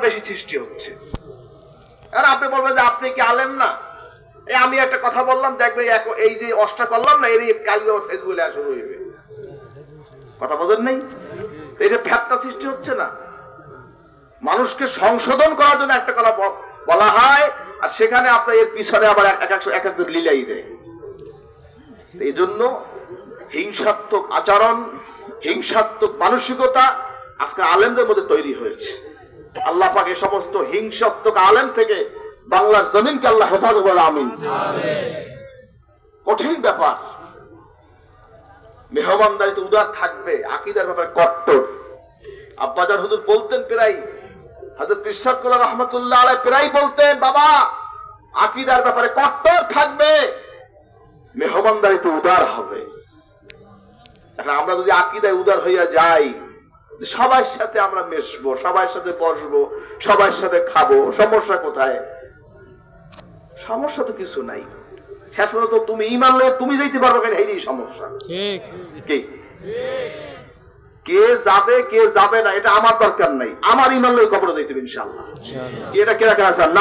বেশি সৃষ্টি হচ্ছে। আর আপনি বলবেন যে আপনি কি আলেম না, এই আমি একটা কথা বললাম দেখবে এই যে অষ্টা করলাম না, এর কালি ফেসবুকে শুরু হইবে, কথা বোঝেন নাই? এটা ফ্যাক্টটা সৃষ্টি হচ্ছে না। মানুষকে সংশোধন করার জন্য একটা কথা বলা হয়, আর সেখানে আপনার এর পিছনে আবার এক একজন লীলাই দেয়। এই জন্য হিংসাত্মক আচরণ, হিংসাত্মক মানসিকতা আজকে আলেমদের মধ্যে তৈরি হয়েছে। আল্লাহ পাক এই সমস্ত হিংসাত্মক আলেম থেকে বাংলার জমিনকে আল্লাহ হেফাজত করে, আমিন। কঠিন ব্যাপার। মেহমানদারিতে উদার থাকবে, আকীদার ব্যাপারে কট্টর। আব্বাজান হুজুর বলতেন প্রায়, হযরত ইরশাদ কল্লা রাহমাতুল্লাহ আলাইহি প্রায় বলতেন, বাবা আকীদার ব্যাপারে কট্টর থাকবে, মেহমানদারিতে উদার হবে। এখন আমরা যদি আকীদায় উদার হইয়া যাই, সবার সাথে আমরা মিশবো, সবার সাথে বসবো, সবার সাথে খাবো, সমস্যা কোথায়? সমস্যা তো কিছু নাই। শেষ পর্যন্ত তুমি ঈমান লয়ে তুমি যাইতে পারবে কেন, এই সমস্যা। ঠিক কি কে যাবে কে যাবে না এটা আমার দরকার নাই, আমার ঈমান লয়ে কবরে যাইতে হবে ইনশাআল্লাহ। এটা কে রাখা আছে না।